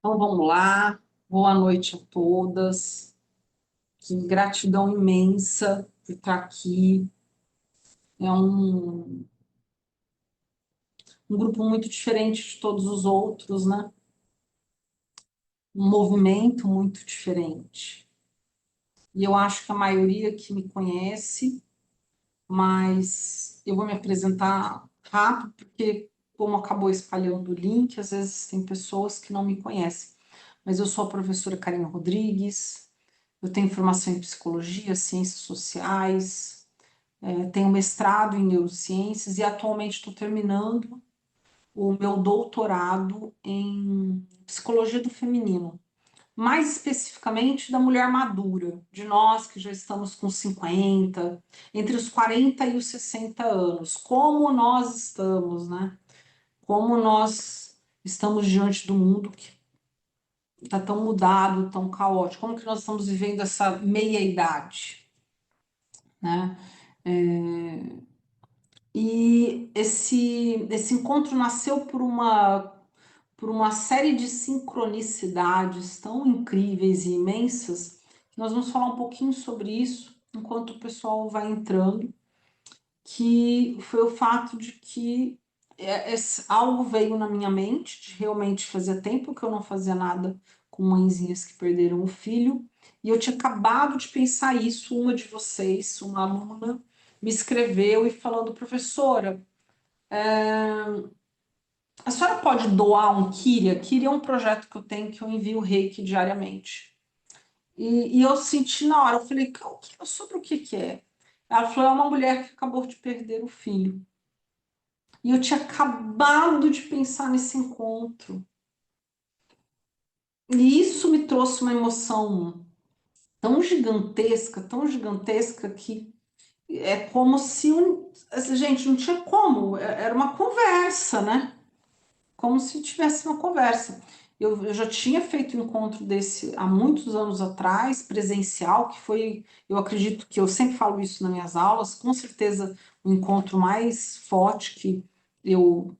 Então vamos lá, boa noite a todas, que gratidão imensa por estar aqui. É um grupo muito diferente de todos os outros, né? Um movimento muito diferente. E eu acho que a maioria que me conhece, mas eu vou me apresentar rápido, porque como acabou espalhando o link, às vezes tem pessoas que não me conhecem. Mas eu sou a professora Karina Rodrigues, eu tenho formação em psicologia, ciências sociais, tenho mestrado em neurociências e atualmente estou terminando o meu doutorado em psicologia do feminino, mais especificamente da mulher madura, de nós que já estamos com 50, entre os 40 e os 60 anos. Como nós estamos, né? Como nós estamos diante do mundo que está tão mudado, tão caótico. Como que nós estamos vivendo essa meia-idade, né? E esse encontro nasceu por uma série de sincronicidades tão incríveis e imensas, que nós vamos falar um pouquinho sobre isso enquanto o pessoal vai entrando, que foi o fato de que algo veio na minha mente, de realmente fazia tempo que eu não fazia nada com mãezinhas que perderam o filho, e eu tinha acabado de pensar isso, uma de vocês, uma aluna, me escreveu e falando, professora, a senhora pode doar um Kyria? Kyria é um projeto que eu tenho que eu envio reiki diariamente. E eu senti na hora, eu falei, sobre o que que é? Ela falou, é uma mulher que acabou de perder o filho. E eu tinha acabado de pensar nesse encontro. E isso me trouxe uma emoção tão gigantesca, que é como se, gente, não tinha como, era uma conversa, né? Como se tivesse uma conversa. Eu já tinha feito um encontro desse há muitos anos atrás, presencial, que foi, eu acredito que eu sempre falo isso nas minhas aulas, com certeza o encontro mais forte que eu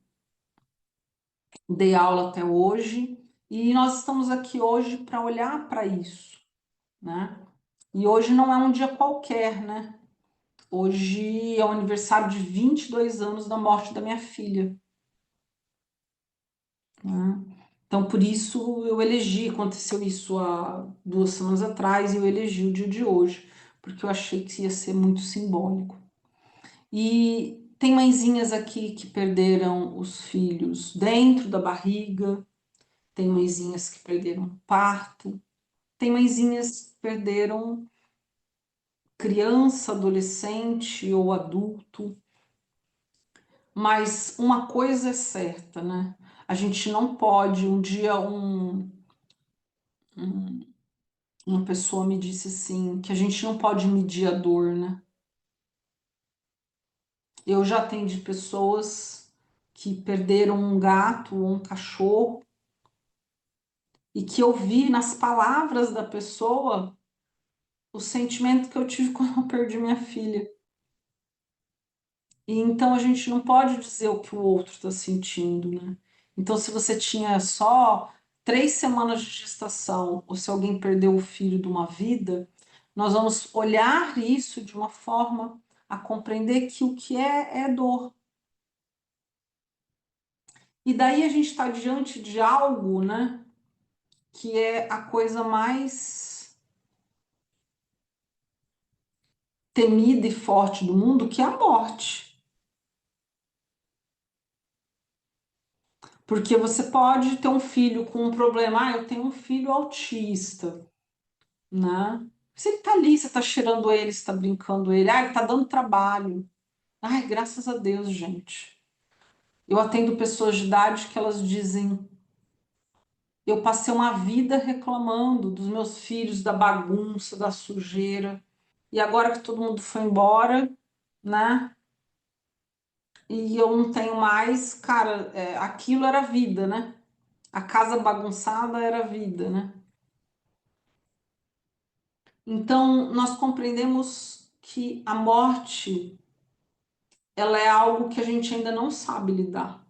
dei aula até hoje. E nós estamos aqui hoje para olhar para isso, né? E hoje não é um dia qualquer, né? Hoje é o aniversário de 22 anos da morte da minha filha, né? Então, por isso eu elegi, aconteceu isso há 2 semanas atrás, e eu elegi o dia de hoje, porque eu achei que ia ser muito simbólico. E tem mãezinhas aqui que perderam os filhos dentro da barriga, tem mãezinhas que perderam no parto, tem mãezinhas que perderam criança, adolescente ou adulto, mas uma coisa é certa, né? A gente não pode, um dia uma pessoa me disse assim, que a gente não pode medir a dor, né? Eu já atendi pessoas que perderam um gato ou um cachorro e que eu vi nas palavras da pessoa o sentimento que eu tive quando eu perdi minha filha. E então a gente não pode dizer o que o outro está sentindo, né? Então, se você tinha só 3 semanas de gestação, ou se alguém perdeu o filho de uma vida, nós vamos olhar isso de uma forma a compreender que o que é dor. E daí a gente está diante de algo, né, que é a coisa mais temida e forte do mundo, que é a morte. Porque você pode ter um filho com um problema, eu tenho um filho autista, né? Se ele tá ali, você tá cheirando ele, você tá brincando ele, ele tá dando trabalho. Ai, graças a Deus, gente. Eu atendo pessoas de idade que elas dizem: eu passei uma vida reclamando dos meus filhos, da bagunça, da sujeira, e agora que todo mundo foi embora, né? E eu não tenho mais, cara, aquilo era vida, né? A casa bagunçada era vida, né? Então, nós compreendemos que a morte, ela é algo que a gente ainda não sabe lidar.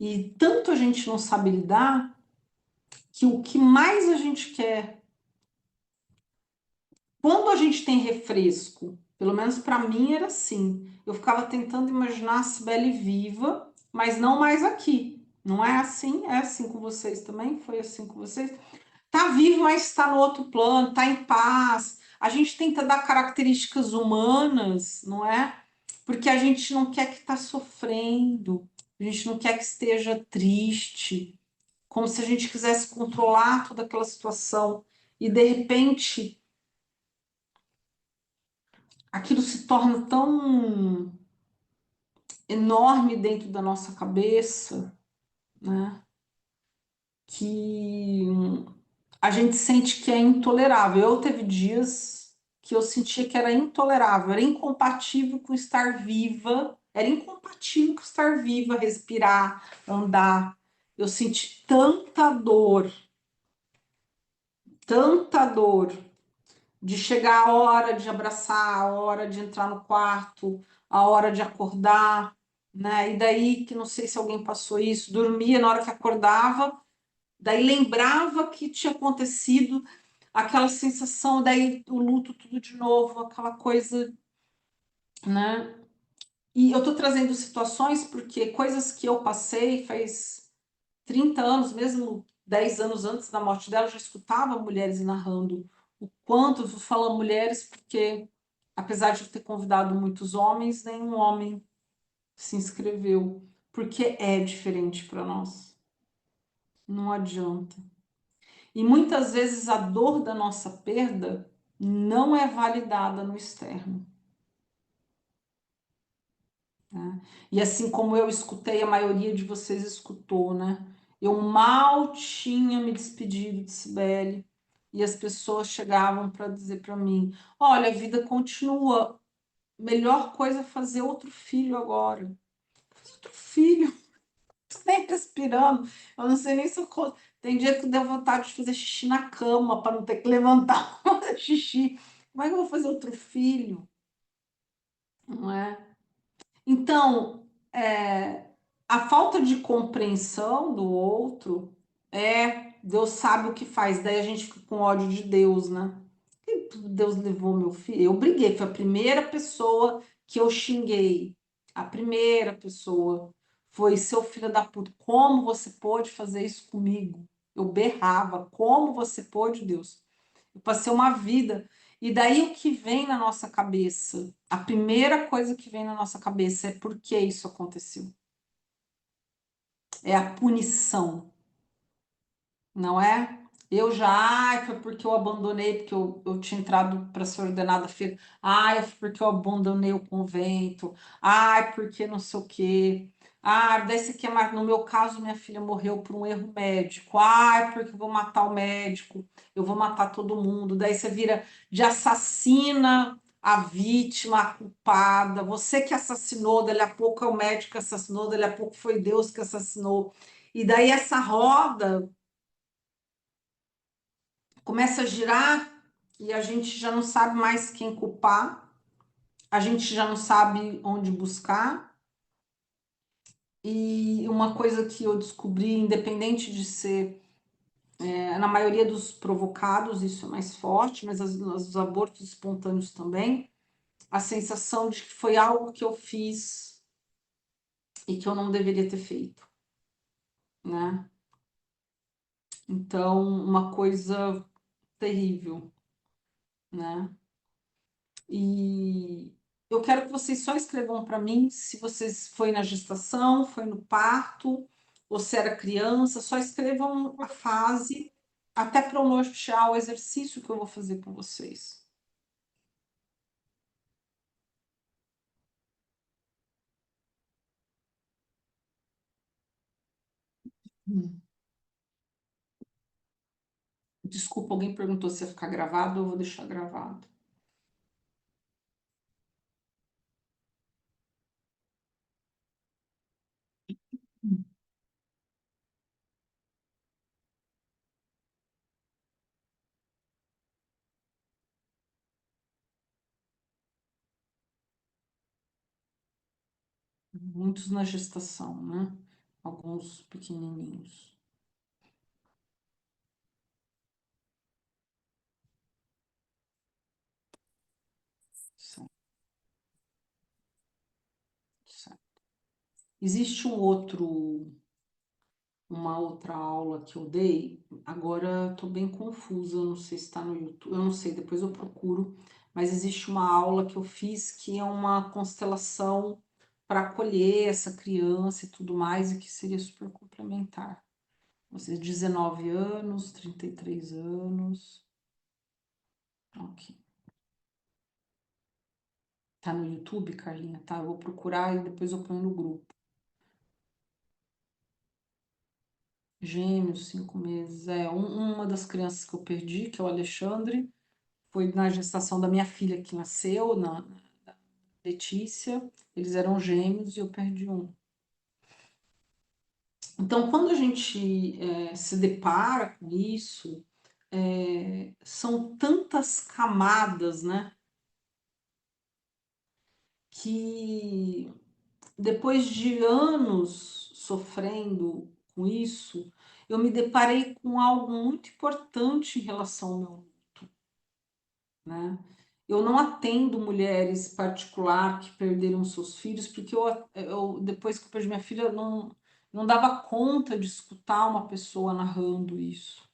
E tanto a gente não sabe lidar que o que mais a gente quer, quando a gente tem refresco, pelo menos para mim era assim, eu ficava tentando imaginar a Cibele viva, mas não mais aqui. Não é assim? É assim com vocês também? Foi assim com vocês? Tá vivo, mas está no outro plano, está em paz. A gente tenta dar características humanas, não é? Porque a gente não quer que está sofrendo, a gente não quer que esteja triste, como se a gente quisesse controlar toda aquela situação. E de repente aquilo se torna tão enorme dentro da nossa cabeça, né? Que a gente sente que é intolerável. Eu teve dias que eu sentia que era intolerável, era incompatível com estar viva, era incompatível com estar viva, respirar, andar. Eu senti tanta dor de chegar a hora de abraçar, a hora de entrar no quarto, a hora de acordar, né? E daí que não sei se alguém passou isso, dormia na hora que acordava, daí lembrava que tinha acontecido aquela sensação, daí o luto tudo de novo, aquela coisa, né? E eu tô trazendo situações porque coisas que eu passei faz 30 anos, mesmo 10 anos antes da morte dela, eu já escutava mulheres narrando o quanto, eu falo mulheres porque, apesar de eu ter convidado muitos homens, nenhum homem se inscreveu, porque é diferente para nós, não adianta. E muitas vezes a dor da nossa perda não é validada no externo. Né? E assim como eu escutei, a maioria de vocês escutou, né? Eu mal tinha me despedido de Cibele e as pessoas chegavam para dizer para mim: olha, a vida continua, melhor coisa é fazer outro filho agora. Fazer outro filho, nem respirando, eu não sei nem se eu. Tem dia que deu vontade de fazer xixi na cama para não ter que levantar para fazer xixi. Como é que eu vou fazer outro filho? Não é? Então, a falta de compreensão do outro Deus sabe o que faz, daí a gente fica com ódio de Deus, né? Deus levou meu filho. Eu briguei, foi a primeira pessoa que eu xinguei. A primeira pessoa foi seu filho da puta. Como você pôde fazer isso comigo? Eu berrava. Como você pôde, Deus? Eu passei uma vida. E daí o que vem na nossa cabeça? A primeira coisa que vem na nossa cabeça é por que isso aconteceu? É a punição, não é? Eu já, ai, foi porque eu abandonei, porque eu tinha entrado para ser ordenada filha. Ai, foi porque eu abandonei o convento. Ai, porque não sei o quê. Ah, daí você quer, mas no meu caso, minha filha morreu por um erro médico. Ai, porque eu vou matar o médico, eu vou matar todo mundo. Daí você vira de assassina a vítima, a culpada. Você que assassinou, dali a pouco é o médico que assassinou, dali a pouco foi Deus que assassinou. E daí essa roda começa a girar e a gente já não sabe mais quem culpar, a gente já não sabe onde buscar. E uma coisa que eu descobri, independente de ser, na maioria dos provocados, isso é mais forte, mas os abortos espontâneos também, a sensação de que foi algo que eu fiz e que eu não deveria ter feito, né? Então, uma coisa terrível, né? E eu quero que vocês só escrevam para mim se vocês foi na gestação, foi no parto, ou se era criança, só escrevam a fase, até para eu nortear o exercício que eu vou fazer com vocês. Hum. Desculpa, alguém perguntou se ia ficar gravado, eu vou deixar gravado. Hum. Muitos na gestação, né? alguns pequenininhos. Certo, certo. Existe uma outra aula que eu dei, agora estou bem confusa, não sei se está no YouTube, eu não sei, depois eu procuro, mas existe uma aula que eu fiz que é uma constelação para acolher essa criança e tudo mais, e que seria super complementar. Vocês, 19 anos, 33 anos. Ok. Tá no YouTube, Carlinha? Tá, eu vou procurar e depois eu ponho no grupo. Gêmeos, 5 meses. Uma das crianças que eu perdi, que é o Alexandre, foi na gestação da minha filha que nasceu, na Letícia. Eles eram gêmeos e eu perdi um. Então, quando a gente se depara com isso, são tantas camadas, né? Que depois de anos sofrendo com isso, eu me deparei com algo muito importante em relação ao meu luto, né? Eu não atendo mulheres particular que perderam seus filhos, porque depois que eu perdi minha filha, eu não dava conta de escutar uma pessoa narrando isso.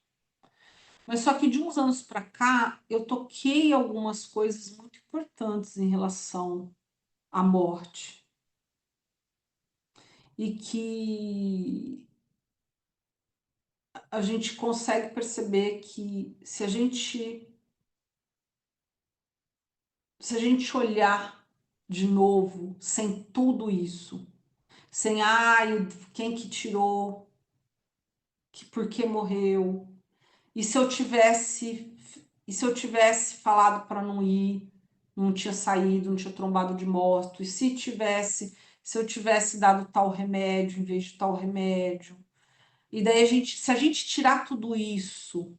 Mas só que de uns anos para cá, eu toquei algumas coisas muito importantes em relação à morte. E que a gente consegue perceber que se a gente olhar de novo, sem tudo isso, sem quem que tirou, por que morreu, e se eu tivesse falado para não ir, não tinha saído, não tinha trombado de morto, se eu tivesse dado tal remédio em vez de tal remédio. E daí se a gente tirar tudo isso,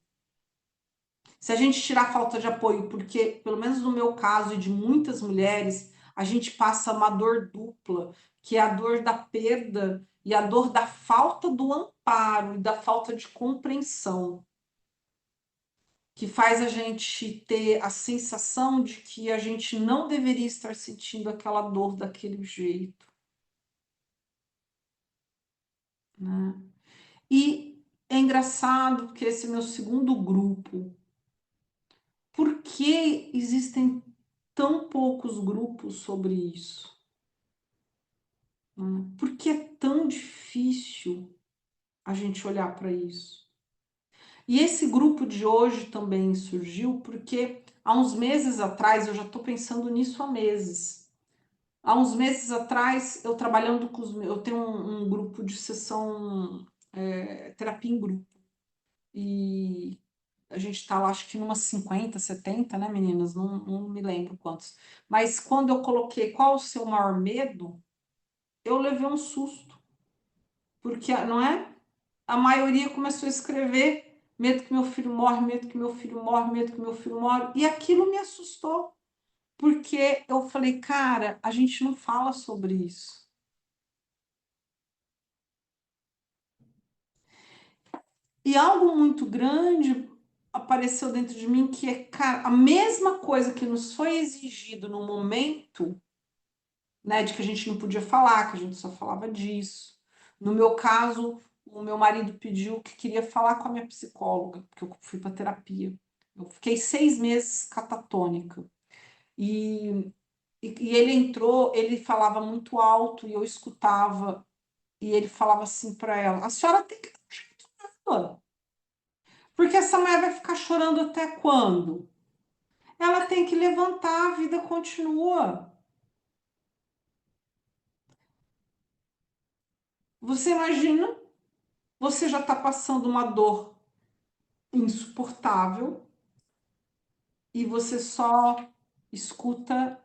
se a gente tirar a falta de apoio, porque, pelo menos no meu caso e de muitas mulheres, a gente passa uma dor dupla, que é a dor da perda e a dor da falta do amparo e da falta de compreensão, que faz a gente ter a sensação de que a gente não deveria estar sentindo aquela dor daquele jeito, né? E é engraçado que esse meu segundo grupo, por que existem tão poucos grupos sobre isso? Né? Por que é tão difícil a gente olhar para isso? E esse grupo de hoje também surgiu porque há uns meses atrás, eu já estou pensando nisso há meses. Há uns meses atrás, eu trabalhando com eu tenho um grupo de sessão, terapia em grupo. E a gente está lá, acho que numas 50, 70, né, meninas? Não me lembro quantos. Mas quando eu coloquei qual o seu maior medo, eu levei um susto. Porque, não é? A maioria começou a escrever medo que meu filho morre, medo que meu filho morre, medo que meu filho morre. E aquilo me assustou. Porque eu falei, cara, a gente não fala sobre isso. E algo muito grande apareceu dentro de mim que é, cara, a mesma coisa que nos foi exigido no momento, né, de que a gente não podia falar, que a gente só falava disso. No meu caso, o meu marido pediu que queria falar com a minha psicóloga, porque eu fui para terapia. Eu fiquei 6 meses catatônica. E ele entrou, ele falava muito alto e eu escutava. E ele falava assim para ela: a senhora tem que dar um jeito nela, porque essa mulher vai ficar chorando até quando? Ela tem que levantar, a vida continua. Você imagina, você já está passando uma dor insuportável e você só escuta,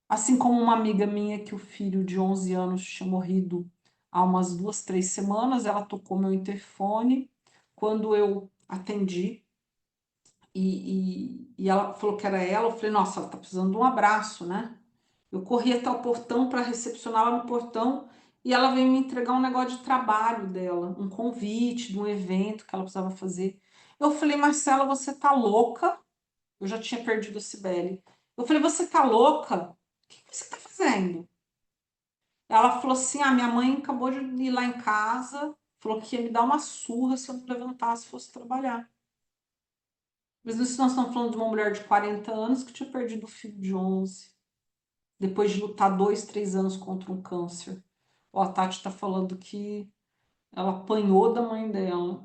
assim como uma amiga minha que o filho de 11 anos tinha morrido há umas 2, 3 semanas, ela tocou meu interfone quando eu atendi e ela falou que era ela. Eu falei, nossa, ela tá precisando de um abraço, né? Eu corri até o portão para recepcioná-la no portão E ela veio me entregar um negócio de trabalho dela, um convite de um evento que ela precisava fazer. Eu falei, Marcela, você tá louca? Eu já tinha perdido a Cibele. Eu falei, você tá louca? O que você tá fazendo? Ela falou assim: ah, minha mãe acabou de ir lá em casa, falou que ia me dar uma surra se eu não levantasse e fosse trabalhar. Mas isso nós estamos falando de uma mulher de 40 anos que tinha perdido o filho de 11, depois de lutar 2, 3 anos contra um câncer. Ó, a Tati está falando que ela apanhou da mãe dela.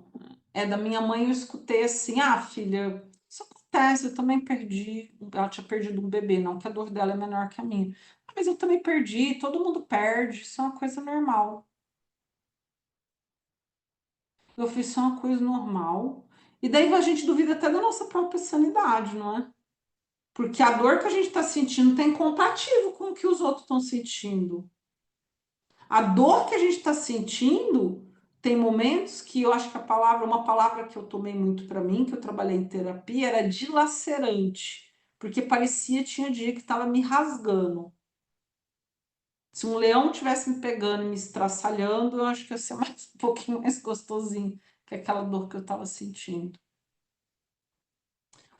É, da minha mãe eu escutei assim: ah, filha, isso acontece, eu também perdi. Ela tinha perdido um bebê, não que a dor dela é menor que a minha. "Ah, mas eu também perdi, todo mundo perde, isso é uma coisa normal." Eu fiz só uma coisa normal. E daí a gente duvida até da nossa própria sanidade, não é? Porque a dor que a gente está sentindo tem comparativo com o que os outros estão sentindo. A dor que a gente está sentindo tem momentos que eu acho que a palavra, uma palavra que eu tomei muito para mim, que eu trabalhei em terapia, era dilacerante. Porque parecia, tinha dia que estava me rasgando. Se um leão tivesse me pegando e me estraçalhando, eu acho que ia ser mais, um pouquinho mais gostosinho que aquela dor que eu estava sentindo.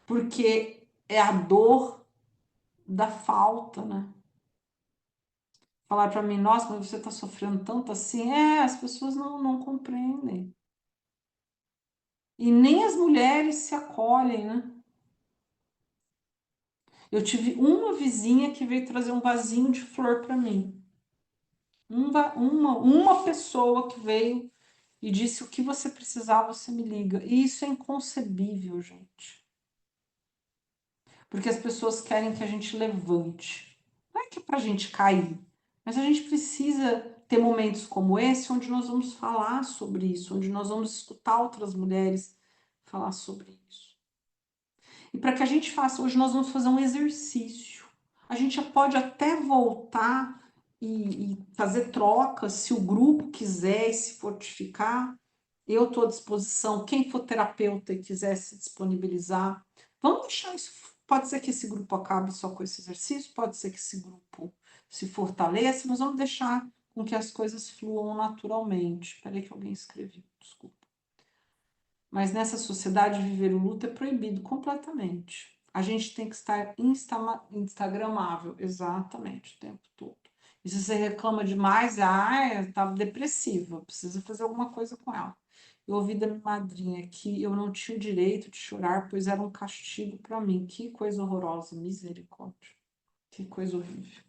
Porque é a dor da falta, né? Falar para mim, nossa, mas você está sofrendo tanto assim? É, as pessoas não compreendem. E nem as mulheres se acolhem, né? Eu tive uma vizinha que veio trazer um vasinho de flor para mim. Uma pessoa que veio e disse: o que você precisar, você me liga. E isso é inconcebível, gente. Porque as pessoas querem que a gente levante. Não é que é para a gente cair, mas a gente precisa ter momentos como esse, onde nós vamos falar sobre isso, onde nós vamos escutar outras mulheres falar sobre isso. E para que a gente faça, hoje nós vamos fazer um exercício. A gente já pode até voltar e fazer trocas, se o grupo quiser e se fortificar. Eu estou à disposição. Quem for terapeuta e quiser se disponibilizar, vamos deixar isso. Pode ser que esse grupo acabe só com esse exercício, pode ser que esse grupo se fortaleça, mas vamos deixar com que as coisas fluam naturalmente. Espera aí que alguém escreveu, desculpa. Mas nessa sociedade, viver o luto é proibido completamente. A gente tem que estar instagramável, exatamente, o tempo todo. E se você reclama demais, tá depressiva, precisa fazer alguma coisa com ela. Eu ouvi da minha madrinha que eu não tinha o direito de chorar, pois era um castigo para mim. Que coisa horrorosa, misericórdia. Que coisa horrível,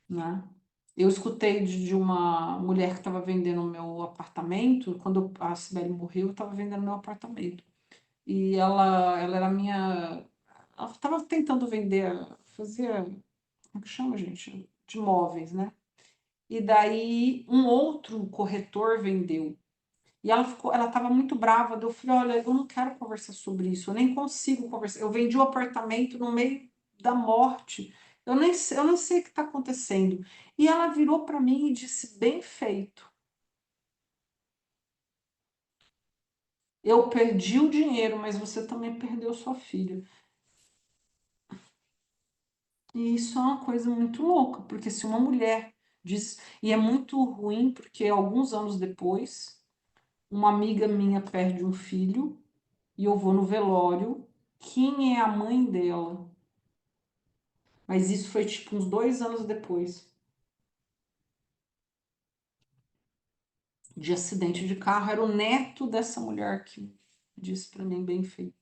né? Eu escutei de uma mulher que estava vendendo o meu apartamento, quando a Cibele morreu, eu estava vendendo meu apartamento. E ela era minha. Ela estava tentando vender, fazia. Como que chama, gente? De imóveis, né? E daí um outro corretor vendeu. E ela estava muito brava. Daí eu falei: olha, eu não quero conversar sobre isso, eu nem consigo conversar. Eu vendi o apartamento no meio da morte. Eu nem sei o que está acontecendo. E ela virou para mim e disse: bem feito. Eu perdi o dinheiro, mas você também perdeu sua filha. E isso é uma coisa muito louca, porque se uma mulher diz. E é muito ruim, porque alguns anos depois, uma amiga minha perde um filho e eu vou no velório. Quem é a mãe dela? Mas isso foi tipo uns 2 anos depois, de acidente de carro. Era o neto dessa mulher que disse para mim: bem feito.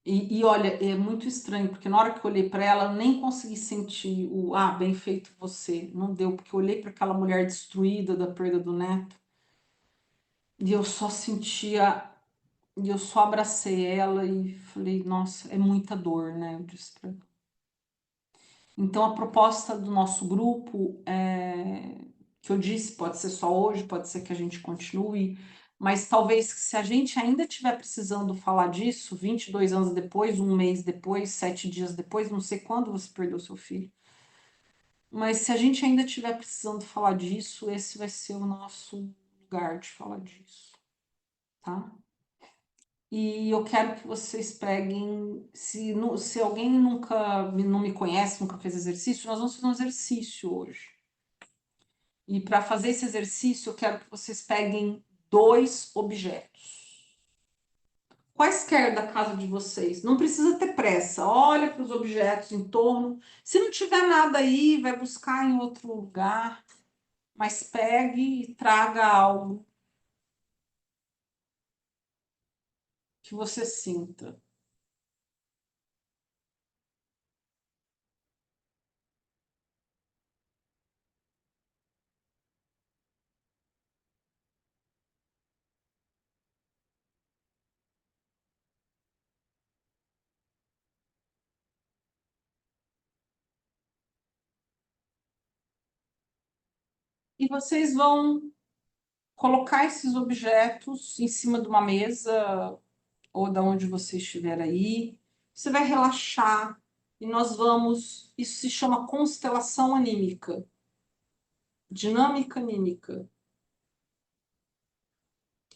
E olha, é muito estranho, porque na hora que eu olhei para ela, eu nem consegui sentir o bem feito você. Não deu, porque eu olhei para aquela mulher destruída da perda do neto e eu só sentia, e eu só abracei ela e falei: nossa, é muita dor, né? Eu disse pra ela. Então, a proposta do nosso grupo é que eu disse, pode ser só hoje, pode ser que a gente continue, mas talvez se a gente ainda estiver precisando falar disso, 22 anos depois, um mês depois, 7 dias depois, não sei quando você perdeu seu filho, mas se a gente ainda estiver precisando falar disso, esse vai ser o nosso lugar de falar disso, tá? E eu quero que vocês peguem, se alguém nunca não me conhece, nunca fez exercício, nós vamos fazer um exercício hoje. E para fazer esse exercício, eu quero que vocês peguem dois objetos. Quaisquer da casa de vocês. Não precisa ter pressa. Olha para os objetos em torno. Se não tiver nada aí, vai buscar em outro lugar. Mas pegue e traga algo que você sinta. E vocês vão colocar esses objetos em cima de uma mesa ou da onde você estiver aí. Você vai relaxar e nós vamos. Isso se chama constelação anímica, dinâmica anímica.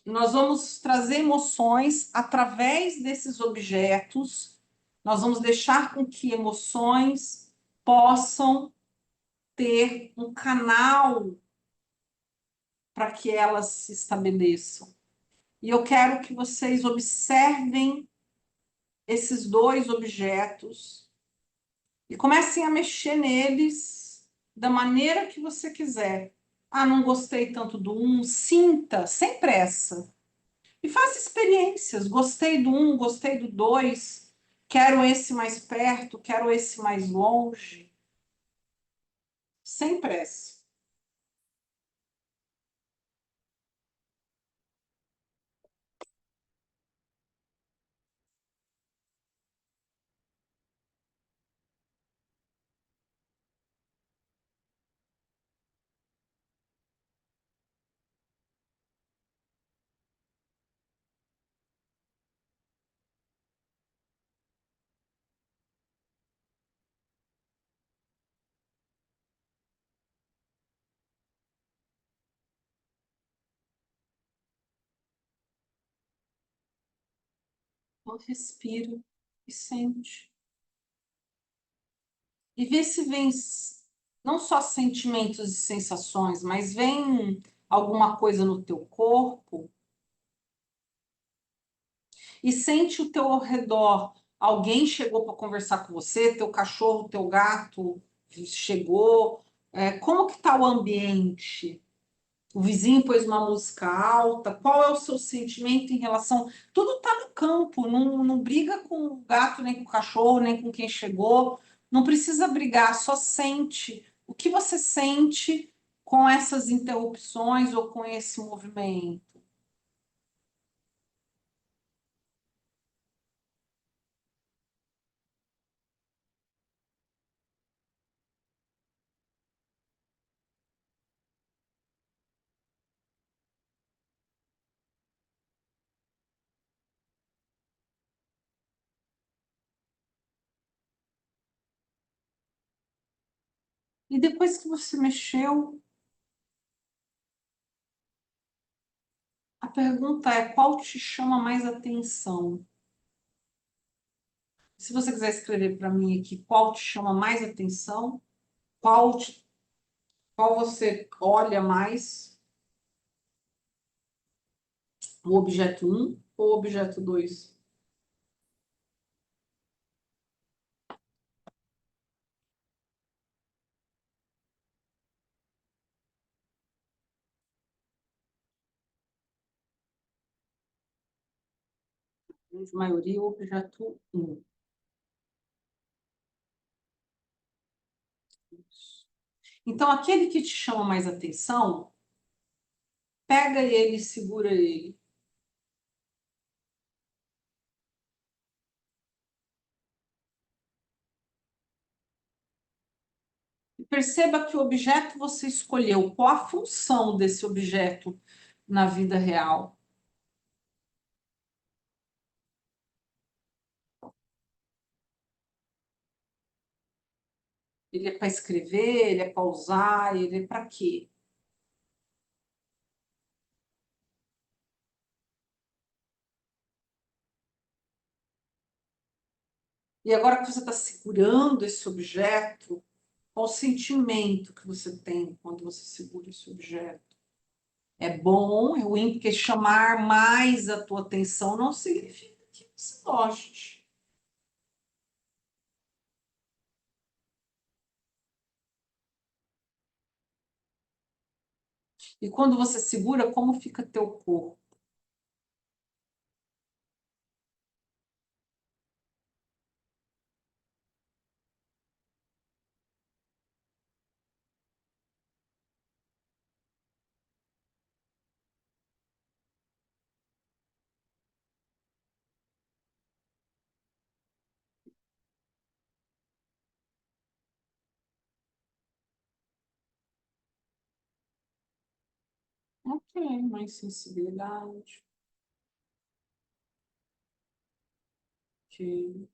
Nós vamos trazer emoções através desses objetos. Nós vamos deixar com que emoções possam ter um canal para que elas se estabeleçam. E eu quero que vocês observem esses dois objetos e comecem a mexer neles da maneira que você quiser. Ah, não gostei tanto do um, sinta, sem pressa. E faça experiências. Gostei do um, gostei do dois, quero esse mais perto, quero esse mais longe, sem pressa. Então, respira e sente. E vê se vem não só sentimentos e sensações, mas vem alguma coisa no teu corpo e sente o teu ao redor. Alguém chegou para conversar com você, teu cachorro, teu gato chegou. Como que está o ambiente? O vizinho pôs uma música alta. Qual é o seu sentimento em relação? Tudo está no campo, não briga com o gato, nem com o cachorro, nem com quem chegou. Não precisa brigar, só sente. O que você sente com essas interrupções ou com esse movimento? E depois que você mexeu, a pergunta é: qual te chama mais atenção? Se você quiser escrever para mim aqui, qual te chama mais atenção? Qual, qual você olha mais? O objeto um ou o objeto 2? A grande maioria, o objeto um. Então, aquele que te chama mais atenção, pega ele, segura ele. E perceba que o objeto você escolheu. Qual a função desse objeto na vida real? Ele é para escrever, ele é para usar, ele é para quê? E agora que você está segurando esse objeto, Qual o sentimento que você tem quando você segura esse objeto? É bom, é ruim, porque chamar mais a tua atenção não significa que você goste. E quando você segura, como fica teu corpo? Ok, mais sensibilidade. Ok.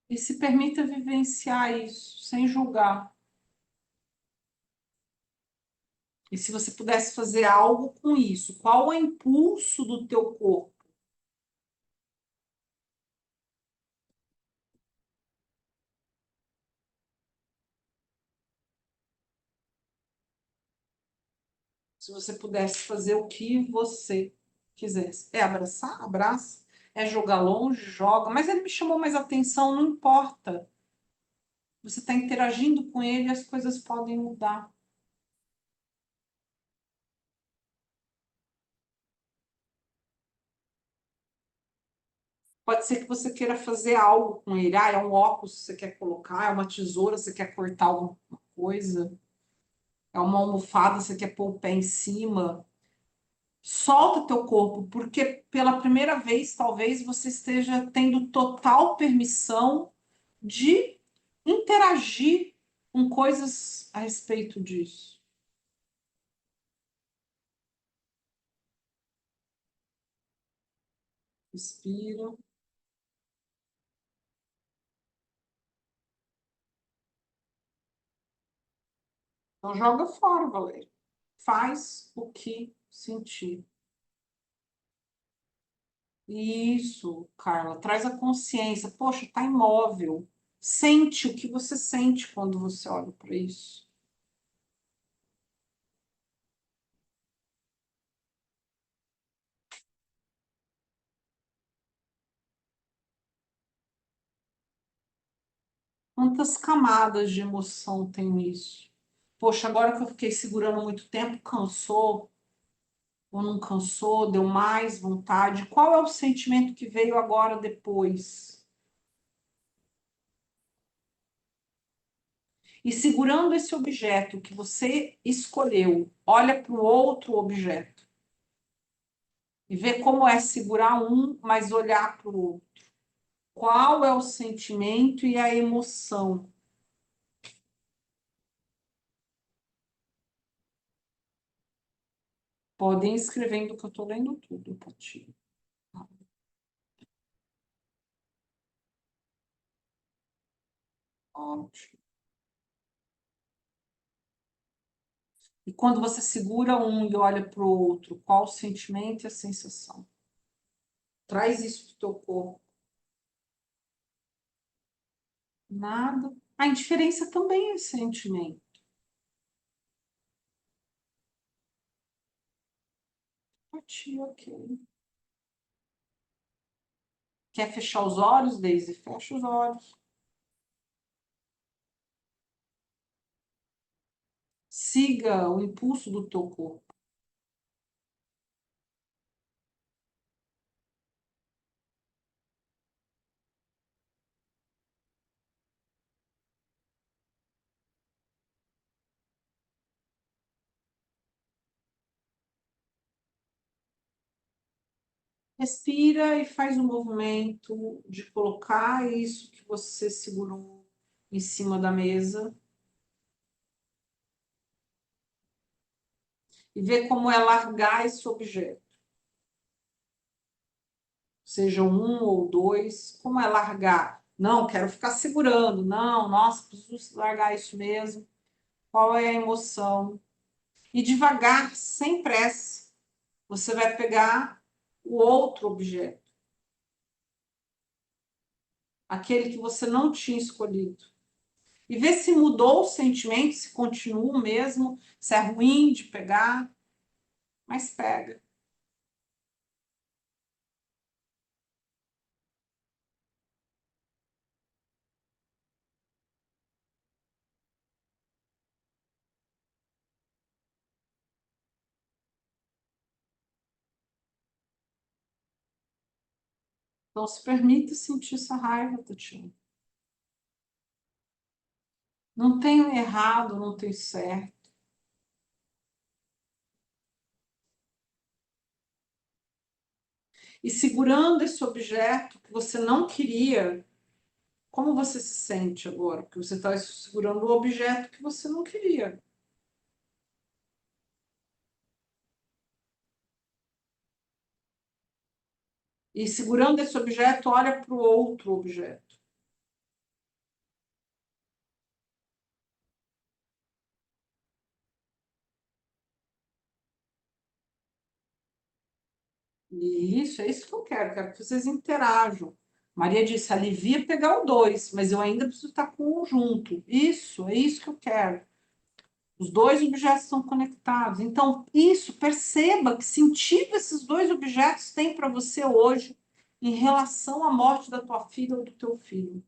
E se permita vivenciar isso sem julgar. E se você pudesse fazer algo com isso, qual é o impulso do teu corpo? Se você pudesse fazer o que você quisesse. É abraçar? Abraça. É jogar longe? Joga. Mas ele me chamou mais atenção, não importa. Você está interagindo com ele, as coisas podem mudar. Pode ser que você queira fazer algo com ele. Ah, é um óculos que você quer colocar, é uma tesoura, você quer cortar alguma coisa, é uma almofada, você quer pôr o pé em cima. Solta teu corpo, porque pela primeira vez, talvez você esteja tendo total permissão de interagir com coisas a respeito disso. Respira. Então joga fora, Valéria. Faz o que sentir. Isso, Carla, traz a consciência. Poxa, tá imóvel. Sente o que você sente quando você olha para isso. Quantas camadas de emoção tem nisso? Poxa, agora que eu fiquei segurando muito tempo, cansou ou não cansou, deu mais vontade? Qual é o sentimento que veio agora depois? E segurando esse objeto que você escolheu, olha para o outro objeto e vê como é segurar um, mas olhar para o outro. Qual é o sentimento e a emoção? Podem ir escrevendo que eu estou lendo tudo, Pati. Ótimo. E quando você segura um e olha para o outro, qual o sentimento e a sensação? Traz isso para o teu corpo. Nada. A indiferença também é sentimento. Pati, ok. Quer fechar os olhos, Daisy? Fecha os olhos. Siga o impulso do teu corpo. Respira e faz o movimento de colocar isso que você segurou em cima da mesa e ver como é largar esse objeto. Seja um ou dois, como é largar? Não, quero ficar segurando. Não, nossa, preciso largar isso mesmo. Qual é a emoção? E devagar, sem pressa, você vai pegar o outro objeto, aquele que você não tinha escolhido. E vê se mudou o sentimento, se continua o mesmo, se é ruim de pegar, mas pega. Então, se permita sentir essa raiva, Tatiana. Não tem errado, não tem certo. E segurando esse objeto que você não queria, como você se sente agora? Porque você está segurando o objeto que você não queria. E segurando esse objeto, olha para o outro objeto. E isso, é isso que eu quero que vocês interajam. Maria disse, alivia pegar o dois, mas eu ainda preciso estar com um junto. Isso, é isso que eu quero. Os dois objetos estão conectados. Então, isso, perceba que sentido esses dois objetos têm para você hoje em relação à morte da tua filha ou do teu filho.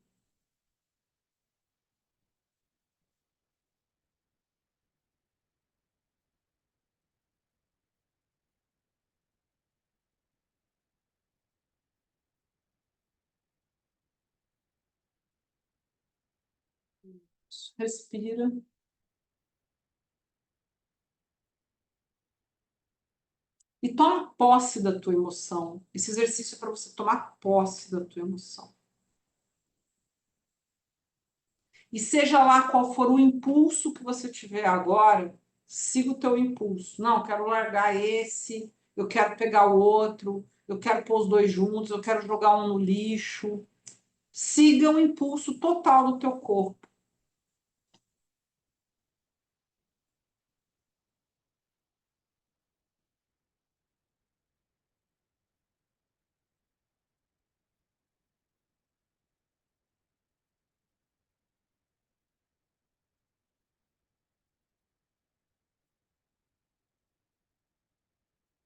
Respira. E toma posse da tua emoção. Esse exercício é para você tomar posse da tua emoção. E seja lá qual for o impulso que você tiver agora, siga o teu impulso. Não, eu quero largar esse, eu quero pegar o outro, eu quero pôr os dois juntos, eu quero jogar um no lixo. Siga o impulso total do teu corpo.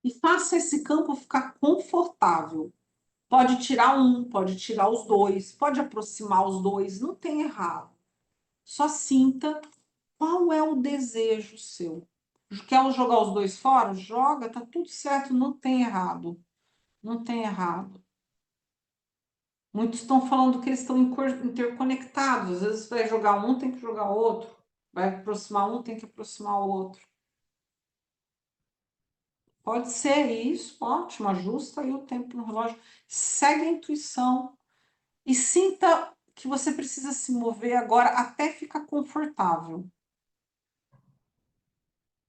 E faça esse campo ficar confortável. Pode tirar um, pode tirar os dois, pode aproximar os dois, não tem errado. Só sinta qual é o desejo seu. Quer jogar os dois fora? Joga, tá tudo certo, não tem errado. Não tem errado. Muitos estão falando que eles estão interconectados. Às vezes vai jogar um, tem que jogar outro. Vai aproximar um, tem que aproximar o outro. Pode ser isso, ótimo. Ajusta aí o tempo no relógio. Segue a intuição e sinta que você precisa se mover agora até ficar confortável.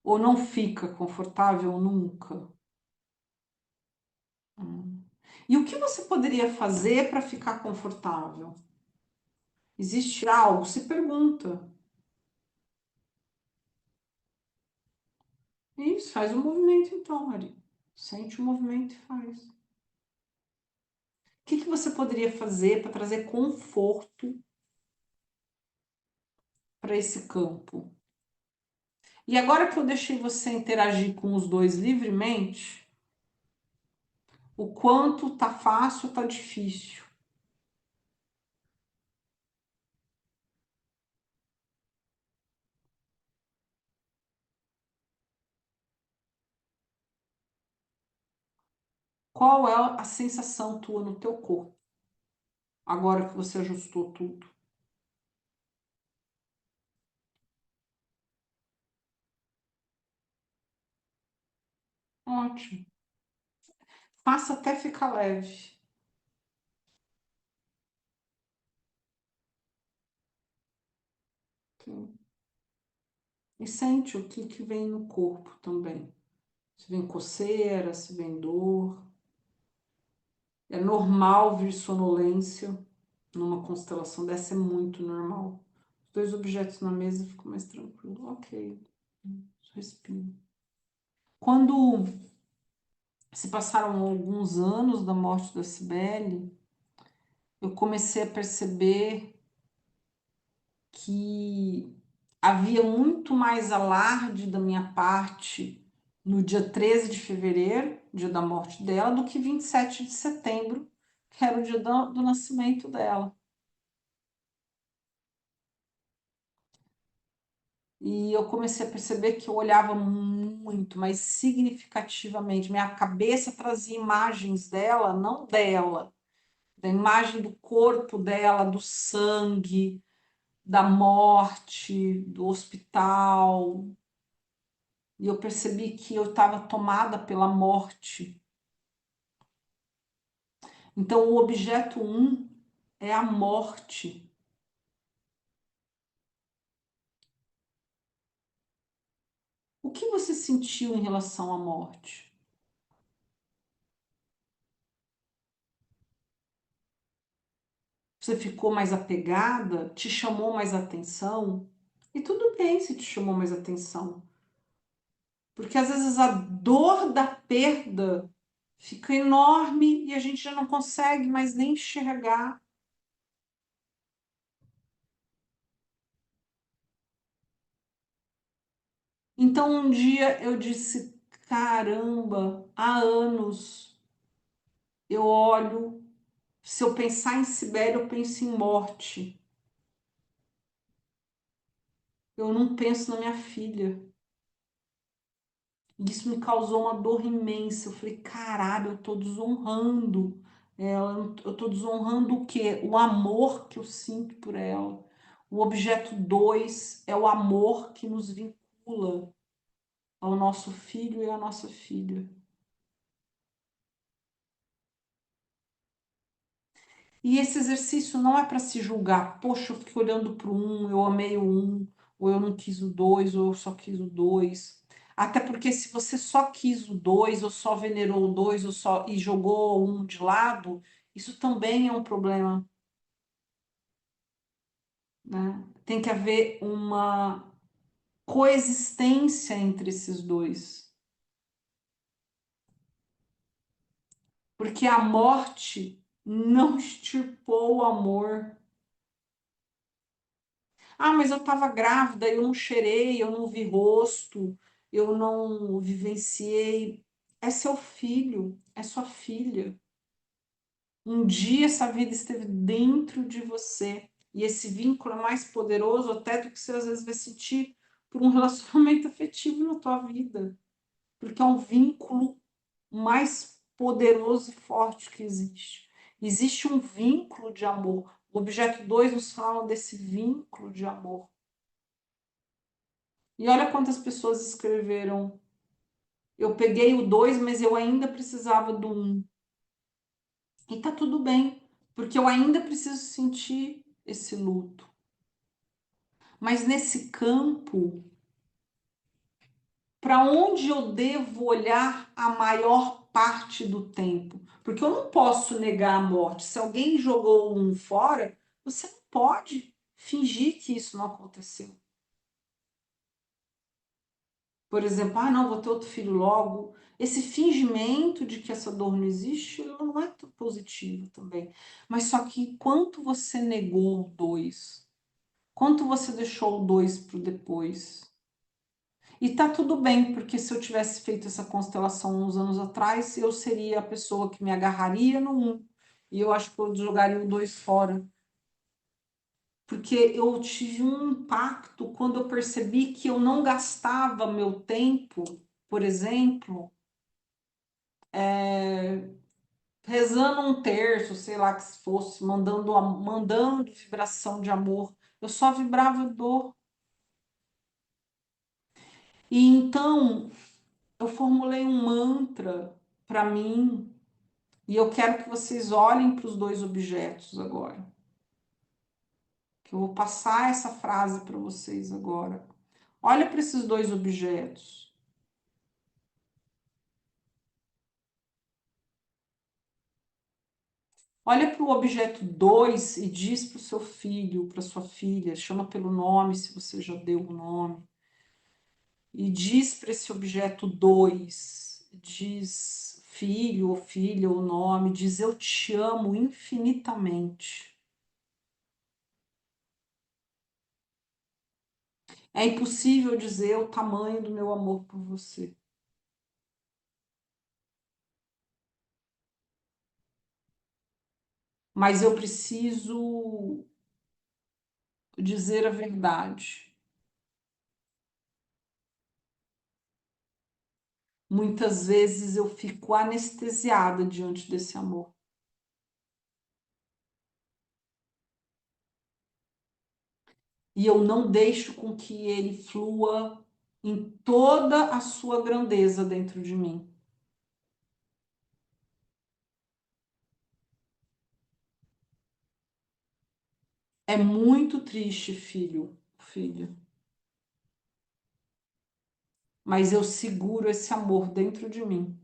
Ou não fica confortável nunca. E o que você poderia fazer para ficar confortável? Existe algo? Se pergunta. Isso, faz o movimento então, Maria. Sente o movimento e faz. O que você poderia fazer para trazer conforto para esse campo? E agora que eu deixei você interagir com os dois livremente, o quanto tá fácil, tá difícil. Qual é a sensação tua no teu corpo, agora que você ajustou tudo? Ótimo. Faça até ficar leve. Ok? E sente o que vem no corpo também. Se vem coceira, se vem dor. É normal vir sonolência numa constelação dessa, é muito normal. Os dois objetos na mesa ficam mais tranquilo. Ok, respiro. Quando se passaram alguns anos da morte da Cibele, eu comecei a perceber que havia muito mais alarde da minha parte no dia 13 de fevereiro, dia da morte dela, do que 27 de setembro, que era o dia do nascimento dela. E eu comecei a perceber que eu olhava muito, mas significativamente. Minha cabeça trazia imagens dela, não dela, da imagem do corpo dela, do sangue, da morte, do hospital. E eu percebi que eu estava tomada pela morte. Então, o objeto um é a morte. O que você sentiu em relação à morte? Você ficou mais apegada? Te chamou mais atenção? E tudo bem se te chamou mais atenção. Porque às vezes a dor da perda fica enorme e a gente já não consegue mais nem enxergar. Então um dia eu disse: caramba, há anos eu olho, se eu pensar em Sibéria, eu penso em morte. Eu não penso na minha filha. E isso me causou uma dor imensa. Eu falei, caralho, eu tô desonrando ela. Eu tô desonrando o quê? O amor que eu sinto por ela. O objeto 2 é o amor que nos vincula ao nosso filho e à nossa filha. E esse exercício não é para se julgar. Poxa, eu fiquei olhando para o um, eu amei o um, ou eu não quis o dois, ou eu só quis o dois. Até porque se você só quis o dois, ou só venerou o dois, ou só e jogou um de lado, isso também é um problema, né? Tem que haver uma coexistência entre esses dois. Porque a morte não extirpou o amor. Ah, mas eu estava grávida, eu não cheirei, eu não vi rosto, eu não vivenciei. É seu filho, é sua filha. Um dia essa vida esteve dentro de você. E esse vínculo é mais poderoso até do que você às vezes vai sentir por um relacionamento afetivo na tua vida. Porque é um vínculo mais poderoso e forte que existe. Existe um vínculo de amor. O objeto 2 nos fala desse vínculo de amor. E olha quantas pessoas escreveram. Eu peguei o 2, mas eu ainda precisava do 1. E tá tudo bem, porque eu ainda preciso sentir esse luto. Mas nesse campo, para onde eu devo olhar a maior parte do tempo? Porque eu não posso negar a morte. Se alguém jogou um fora, você não pode fingir que isso não aconteceu. Por exemplo, ah, não, vou ter outro filho logo. Esse fingimento de que essa dor não existe, ela não é tão positivo também. Mas só que quanto você negou o dois, quanto você deixou o dois para o depois. E tá tudo bem, porque se eu tivesse feito essa constelação uns anos atrás, eu seria a pessoa que me agarraria no um. E eu acho que eu jogaria o dois fora. Porque eu tive um impacto quando eu percebi que eu não gastava meu tempo, por exemplo, rezando um terço, sei lá que se fosse, mandando vibração de amor. Eu só vibrava dor. E então eu formulei um mantra para mim, e eu quero que vocês olhem para os dois objetos agora. Que eu vou passar essa frase para vocês agora. Olha para esses dois objetos. Olha para o objeto 2 e diz para o seu filho, para sua filha, chama pelo nome, se você já deu o nome, e diz para esse objeto 2, diz filho ou filha o nome, diz eu te amo infinitamente. É impossível dizer o tamanho do meu amor por você. Mas eu preciso dizer a verdade. Muitas vezes eu fico anestesiada diante desse amor. E eu não deixo com que ele flua em toda a sua grandeza dentro de mim. É muito triste, filho, mas eu seguro esse amor dentro de mim,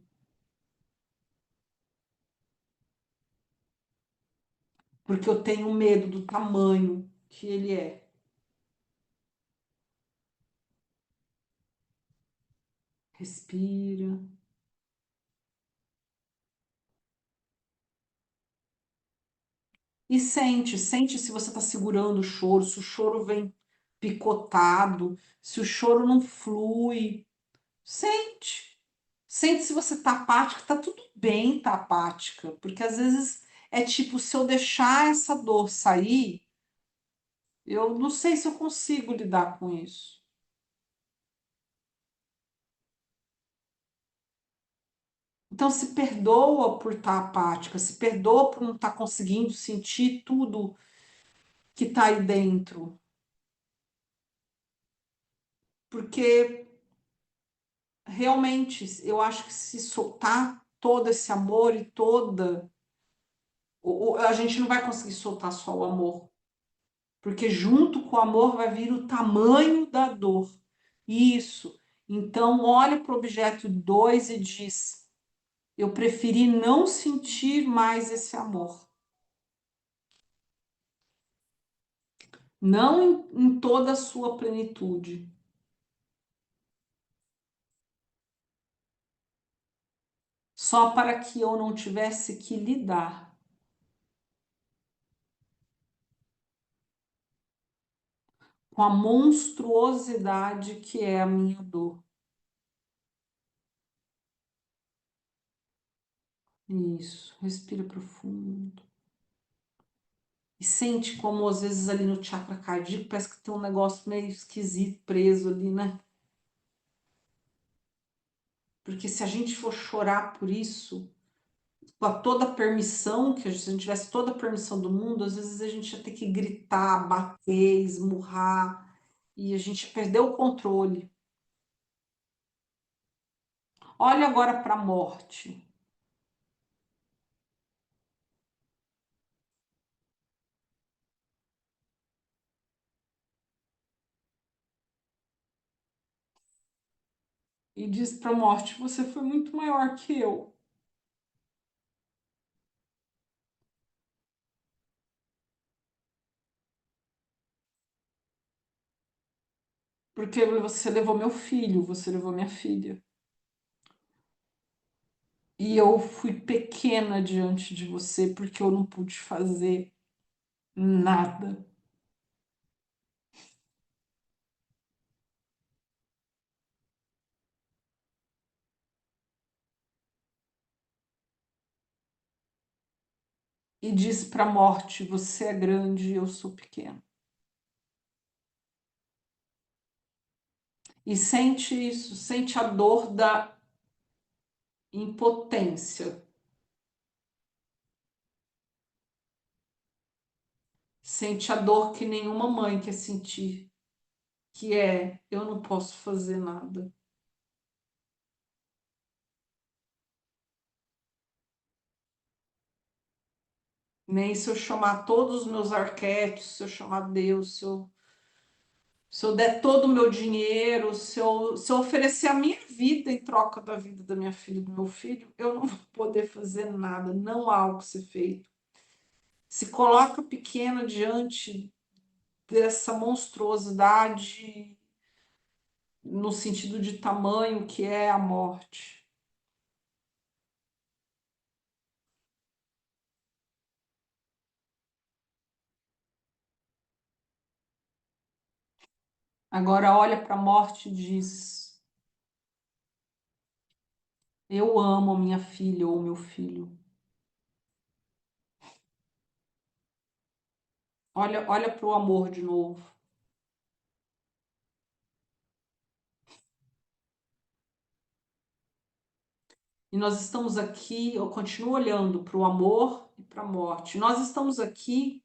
porque eu tenho medo do tamanho que ele é. Respira. E sente se você está segurando o choro, se o choro vem picotado, se o choro não flui. Sente. Sente se você tá apática, tá tudo bem tá apática, porque às vezes é tipo, se eu deixar essa dor sair, eu não sei se eu consigo lidar com isso. Então se perdoa por estar apática, se perdoa por não estar conseguindo sentir tudo que tá aí dentro, porque realmente eu acho que se soltar todo esse amor e toda, a gente não vai conseguir soltar só o amor. Porque junto com o amor vai vir o tamanho da dor. Isso. Então, olha para o objeto 2 e diz: eu preferi não sentir mais esse amor. Não em toda a sua plenitude. Só para que eu não tivesse que lidar com a monstruosidade que é a minha dor. Isso. Respira profundo. E sente como às vezes ali no chakra cardíaco parece que tem um negócio meio esquisito preso ali, né? Porque se a gente for chorar por isso, com a toda a permissão, que se a gente tivesse toda a permissão do mundo, às vezes a gente ia ter que gritar, bater, esmurrar, e a gente perdeu o controle. Olha agora para a morte e diz para a morte: você foi muito maior que eu, porque você levou meu filho, você levou minha filha. E eu fui pequena diante de você porque eu não pude fazer nada. E diz para a morte: você é grande e eu sou pequeno. E sente isso, sente a dor da impotência. Sente a dor que nenhuma mãe quer sentir, que é: eu não posso fazer nada. Nem se eu chamar todos os meus arquétipos, se eu chamar Deus, se eu der todo o meu dinheiro, se eu oferecer a minha vida em troca da vida da minha filha e do meu filho, eu não vou poder fazer nada, não há o que ser feito. Se coloca pequeno diante dessa monstruosidade no sentido de tamanho que é a morte. Agora olha para a morte e diz: eu amo a minha filha ou meu filho. Olha para o amor de novo. E nós estamos aqui, eu continuo olhando para o amor e para a morte. Nós estamos aqui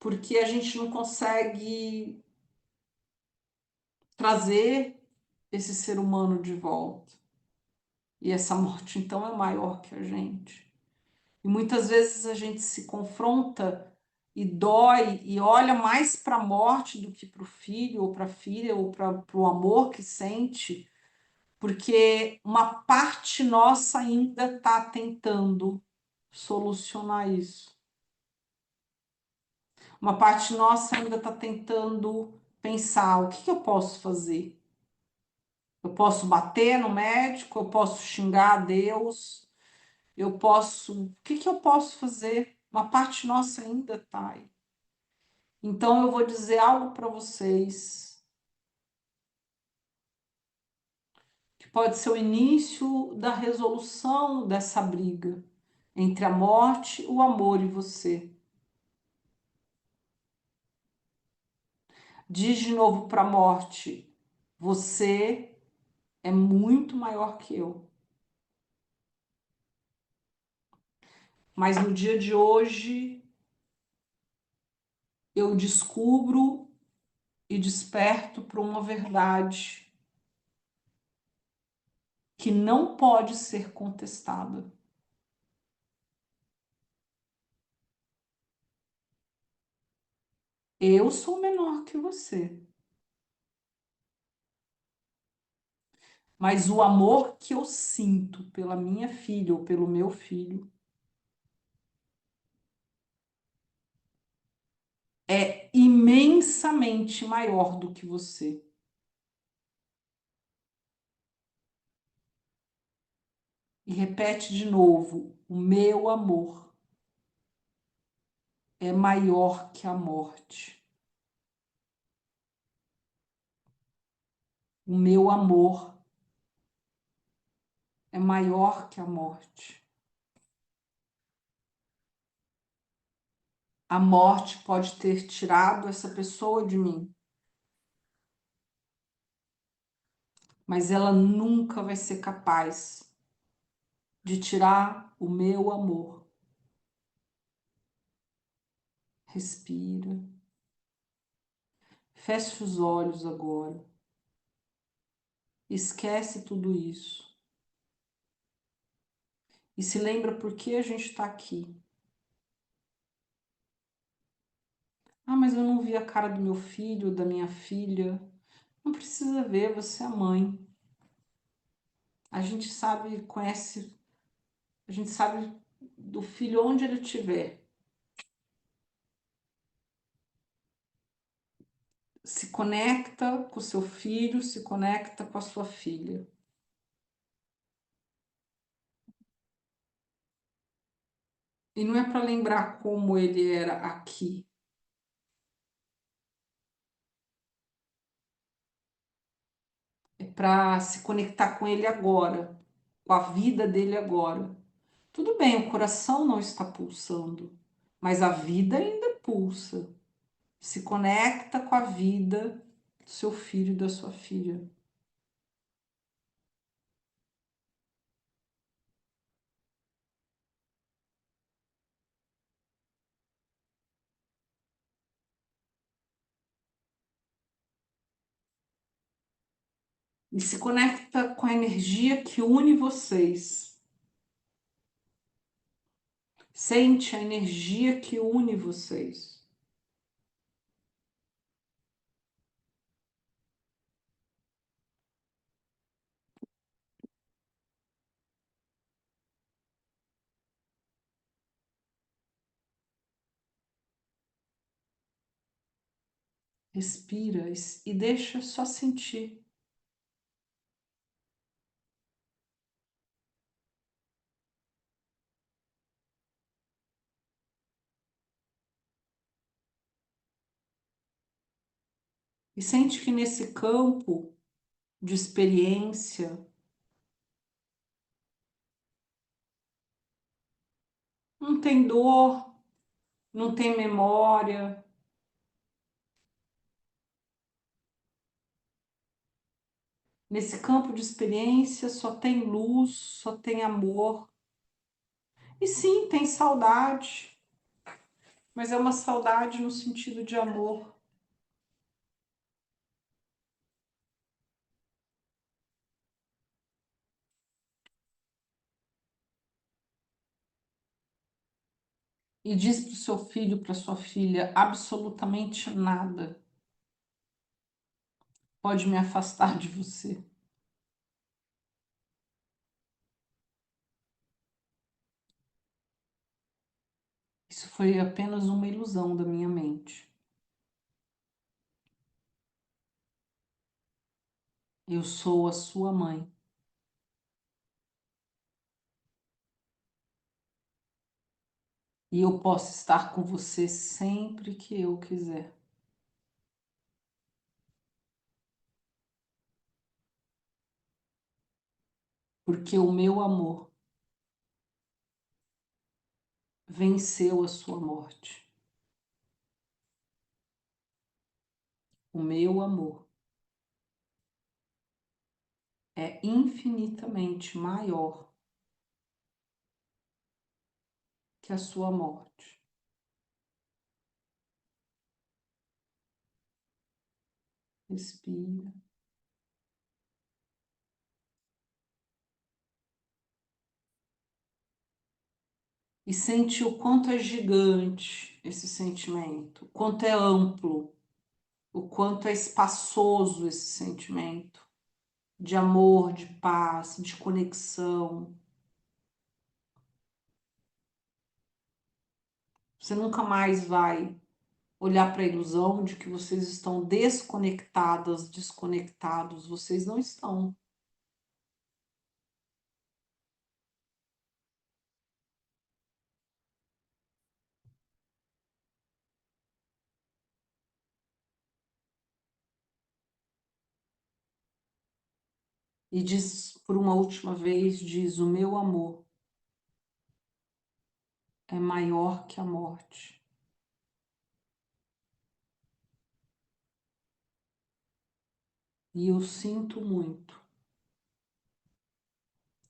porque a gente não consegue trazer esse ser humano de volta. E essa morte, então, é maior que a gente. E muitas vezes a gente se confronta e dói e olha mais para a morte do que para o filho ou para a filha ou para o amor que sente, porque uma parte nossa ainda está tentando solucionar isso. Uma parte nossa ainda está tentando pensar o que eu posso fazer. Eu posso bater no médico, eu posso xingar a Deus, eu posso. O que eu posso fazer? Uma parte nossa ainda está aí. Então eu vou dizer algo para vocês que pode ser o início da resolução dessa briga entre a morte, o amor e você. Diz de novo para a morte: você é muito maior que eu. Mas no dia de hoje eu descubro e desperto para uma verdade que não pode ser contestada. Eu sou menor que você, mas o amor que eu sinto pela minha filha ou pelo meu filho é imensamente maior do que você. E repete de novo: o meu amor é maior que a morte. O meu amor é maior que a morte. A morte pode ter tirado essa pessoa de mim, mas ela nunca vai ser capaz de tirar o meu amor. Respira. Feche os olhos agora. Esquece tudo isso. E se lembra por que a gente está aqui. Ah, mas eu não vi a cara do meu filho, da minha filha. Não precisa ver, você é mãe. A gente sabe, conhece, a gente sabe do filho onde ele estiver. Se conecta com o seu filho, se conecta com a sua filha. E não é para lembrar como ele era aqui, é para se conectar com ele agora, com a vida dele agora. Tudo bem, o coração não está pulsando, mas a vida ainda pulsa. Se conecta com a vida do seu filho e da sua filha. E se conecta com a energia que une vocês. Sente a energia que une vocês. Respira e deixa só sentir. E sente que nesse campo de experiência não tem dor, não tem memória. Nesse campo de experiência só tem luz, só tem amor. E sim, tem saudade, mas é uma saudade no sentido de amor. E diz para o seu filho, para sua filha, absolutamente nada pode me afastar de você. Isso foi apenas uma ilusão da minha mente. Eu sou a sua mãe. E eu posso estar com você sempre que eu quiser. Porque o meu amor venceu a sua morte. O meu amor é infinitamente maior que a sua morte. Respira. E sente o quanto é gigante esse sentimento, o quanto é amplo, o quanto é espaçoso esse sentimento de amor, de paz, de conexão. Você nunca mais vai olhar para a ilusão de que vocês estão desconectadas, desconectados. Vocês não estão. E diz por uma última vez, diz, o meu amor é maior que a morte. E eu sinto muito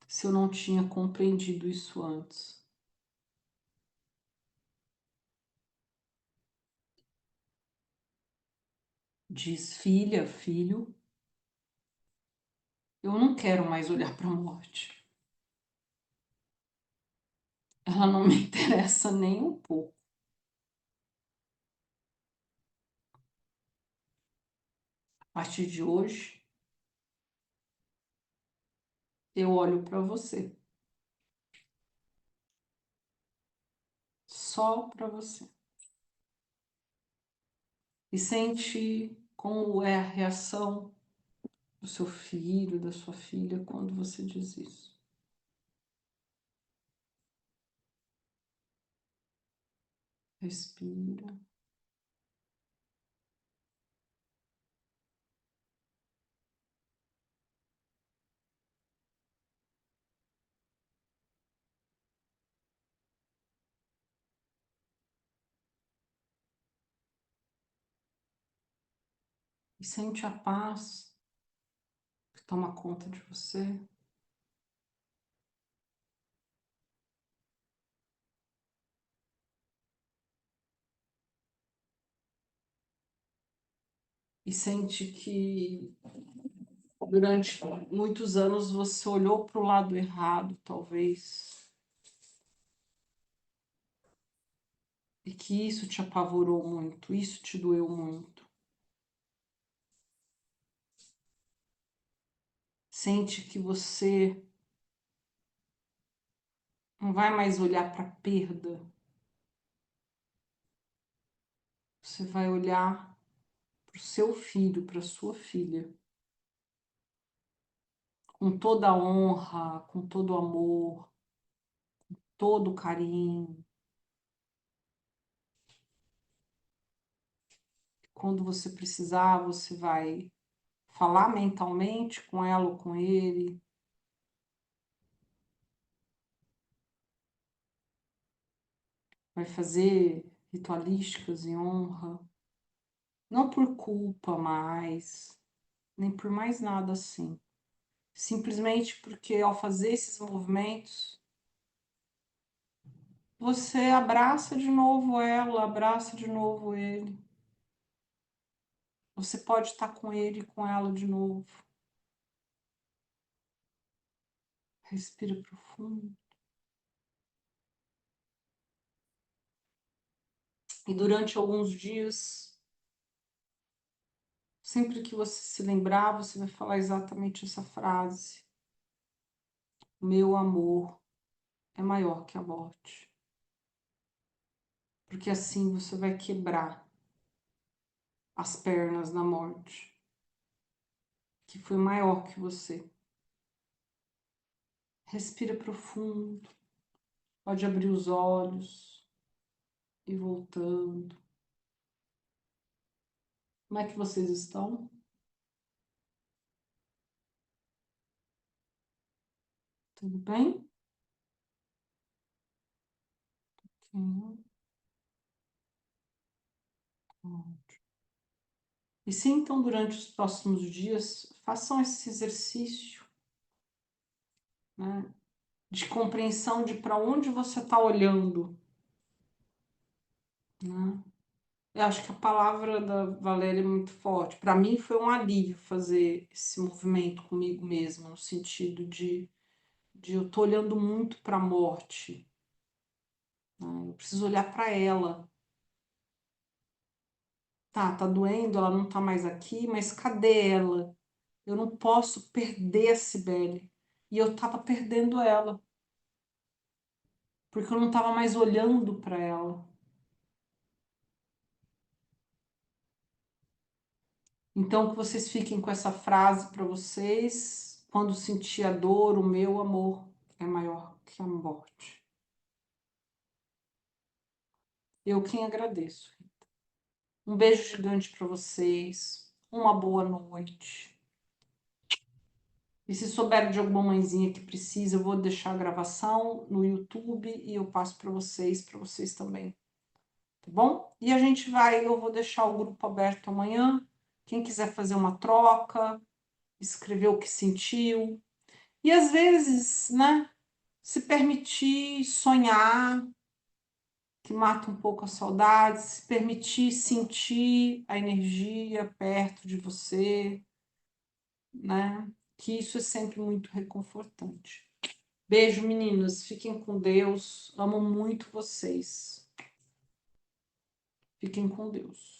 se eu não tinha compreendido isso antes. Diz, filha, filho, eu não quero mais olhar para a morte. Ela não me interessa nem um pouco. A partir de hoje, eu olho para você. Só para você. E sente como é a reação do seu filho, da sua filha, quando você diz isso. Respira. E sente a paz que toma conta de você. E sente que durante muitos anos você olhou para o lado errado, talvez, e que isso te apavorou muito, isso te doeu muito. Sente que você não vai mais olhar para a perda, você vai olhar para o seu filho, para a sua filha, com toda a honra, com todo o amor, todo o carinho, Quando você precisar, você vai falar mentalmente com ela ou com ele. Vai fazer ritualísticas em honra. Não por culpa mais, nem por mais nada assim. Simplesmente porque ao fazer esses movimentos, você abraça de novo ela, abraça de novo ele. Você pode estar com ele e com ela de novo. Respira profundo. E durante alguns dias, sempre que você se lembrar, você vai falar exatamente essa frase. Meu amor é maior que a morte. Porque assim você vai quebrar as pernas da morte, que foi maior que você. Respira profundo. Pode abrir os olhos e voltando. Como é que vocês estão? Tudo bem? Sim. E sintam durante os próximos dias, façam esse exercício, né, de compreensão de para onde você está olhando, né? Eu acho que a palavra da Valéria é muito forte. Para mim foi um alívio fazer esse movimento comigo mesma, no sentido de eu tô olhando muito para a morte, né? Eu preciso olhar para ela. Tá doendo, ela não tá mais aqui, mas cadê ela? Eu não posso perder a Cibele. E eu tava perdendo ela, porque eu não tava mais olhando para ela. Então, que vocês fiquem com essa frase para vocês. Quando sentir a dor, o meu amor é maior que a morte. Eu quem agradeço. Um beijo gigante para vocês. Uma boa noite. E se souber de alguma mãezinha que precisa, eu vou deixar a gravação no YouTube e eu passo para vocês também. Tá bom? E a gente vai, eu vou deixar o grupo aberto amanhã. Quem quiser fazer uma troca, escrever o que sentiu. E às vezes, né, se permitir sonhar, que mata um pouco a saudade, se permitir sentir a energia perto de você, né? Que isso é sempre muito reconfortante. Beijo, meninas. Fiquem com Deus. Amo muito vocês. Fiquem com Deus.